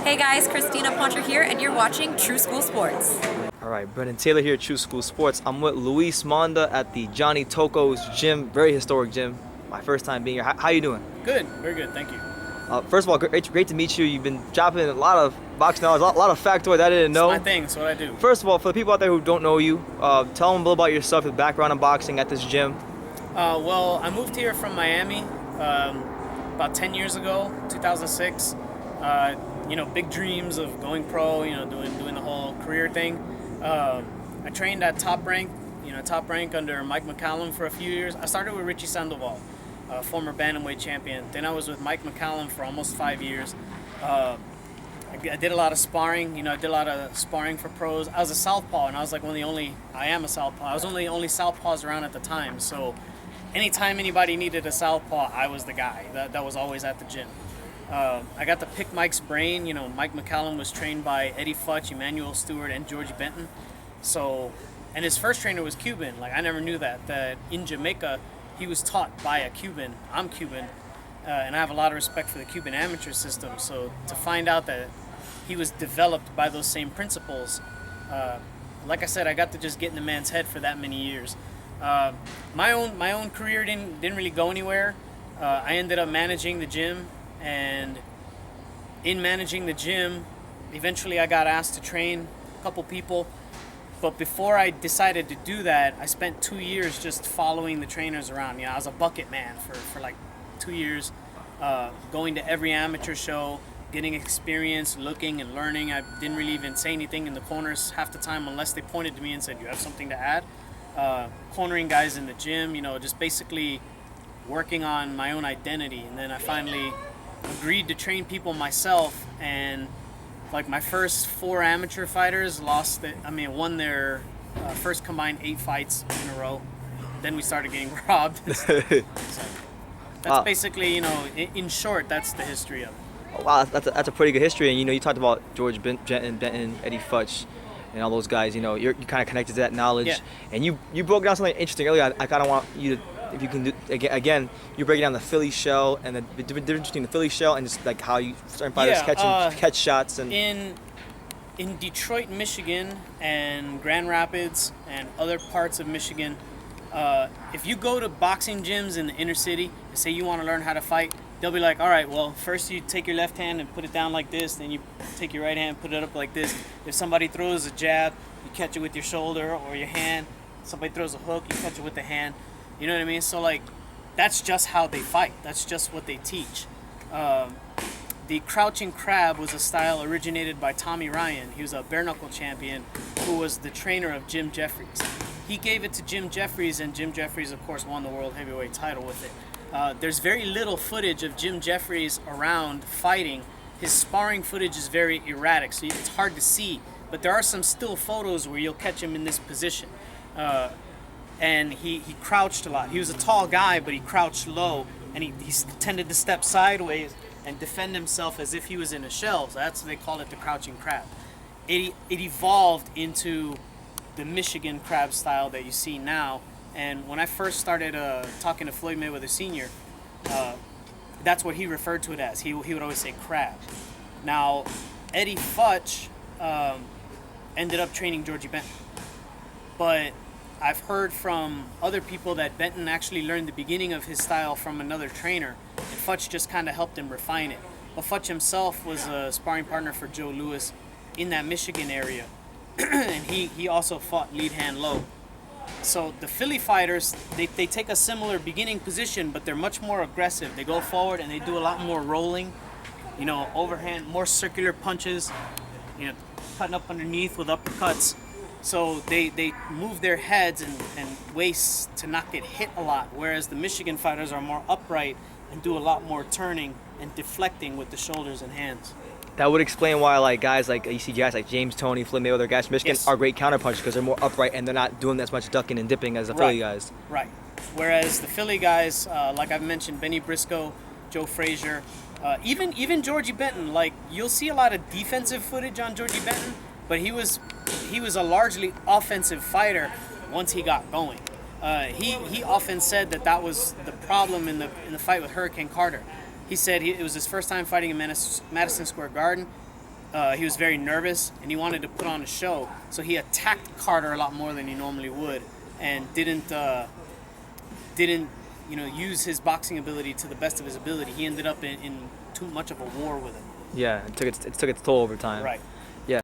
Hey guys, Christina Poncher here, and you're watching True School Sports. All right, Brendan Taylor here at True School Sports. I'm with Luis Monda at the Johnny Toco's gym, very historic gym. My first time being here. How you doing? Good, very good, thank you. First of all, great to meet you. You've been dropping a lot of boxing knowledge, a lot of factoids I didn't know. It's my thing, it's what I do. First of all, for the people out there who don't know you, tell them a little about yourself, your background in boxing at this gym. Well, I moved here from Miami about 10 years ago, 2006. Big dreams of going pro, doing the whole career thing. I trained at top rank under Mike McCallum for a few years. I started with Richie Sandoval, former bantamweight champion. Then I was with Mike McCallum for almost 5 years. I did a lot of sparring. I did a lot of sparring for pros. I was a southpaw, and I was like I am a southpaw. I was only southpaws around at the time. So anytime anybody needed a southpaw, I was the guy. That was always at the gym. I got to pick Mike's brain. Mike McCallum was trained by Eddie Futch, Emmanuel Stewart, and Georgie Benton. And his first trainer was Cuban. I never knew that in Jamaica, he was taught by a Cuban. I'm Cuban, and I have a lot of respect for the Cuban amateur system. So to find out that he was developed by those same principles, like I said, I got to just get in the man's head for that many years. My own career didn't really go anywhere. I ended up managing the gym. And in managing the gym, eventually I got asked to train a couple people. But before I decided to do that, I spent 2 years just following the trainers around. I was a bucket man for like 2 years, going to every amateur show, getting experience, looking and learning. I didn't really even say anything in the corners half the time unless they pointed to me and said, "You have something to add?" Cornering guys in the gym, just basically working on my own identity. And then I finally agreed to train people myself, and my first 4 amateur fighters won their first combined 8 fights in a row. Then we started getting robbed. So that's basically, in short, that's the history of it. Wow, that's a pretty good history. And you talked about George Benton, Eddie Futch, and all those guys. You're kind of connected to that knowledge. Yeah. And you broke down something interesting earlier. I kind of want you to, if you can do again, you break down the Philly shell and the difference between the Philly shell and just how you certain fighters catch shots and in Detroit, Michigan, and Grand Rapids and other parts of Michigan, if you go to boxing gyms in the inner city and say you want to learn how to fight, they'll be like, "All right, well, first you take your left hand and put it down like this, then you take your right hand and put it up like this. If somebody throws a jab, you catch it with your shoulder or your hand. Somebody throws a hook, you catch it with the hand." You know what I mean? So that's just how they fight. That's just what they teach. The crouching crab was a style originated by Tommy Ryan. He was a bare knuckle champion who was the trainer of Jim Jeffries. He gave it to Jim Jeffries, and Jim Jeffries, of course, won the world heavyweight title with it. There's very little footage of Jim Jeffries around fighting. His sparring footage is very erratic, so it's hard to see. But there are some still photos where you'll catch him in this position. And he crouched a lot. He was a tall guy, but he crouched low, and he tended to step sideways and defend himself as if he was in a shell. So that's what they call it, the crouching crab. It evolved into the Michigan crab style that you see now. And when I first started talking to Floyd Mayweather Sr., that's what he referred to it as. He would always say crab. Now, Eddie Futch ended up training Georgie Benton. But I've heard from other people that Benton actually learned the beginning of his style from another trainer, and Futch just kind of helped him refine it. But Futch himself was a sparring partner for Joe Louis in that Michigan area, and he also fought lead hand low. So the Philly fighters, they take a similar beginning position, but they're much more aggressive. They go forward and they do a lot more rolling, overhand, more circular punches, cutting up underneath with uppercuts. So they move their heads and waists to not get hit a lot, whereas the Michigan fighters are more upright and do a lot more turning and deflecting with the shoulders and hands. that would explain why guys you see guys like James Toney, Floyd Mayweather, guys from Michigan are great counterpunchers because they're more upright and they're not doing as much ducking and dipping as the Philly guys. Right. Whereas the Philly guys, like I've mentioned, Benny Briscoe, Joe Frazier, even Georgie Benton, you'll see a lot of defensive footage on Georgie Benton, but he was a largely offensive fighter once he got going. He often said that was the problem in the fight with Hurricane Carter. He said it was his first time fighting in Madison Square Garden. he was very nervous and he wanted to put on a show, so he attacked Carter a lot more than he normally would, and didn't use his boxing ability to the best of his ability. He ended up in too much of a war with him. Yeah, it took its toll over time. Right.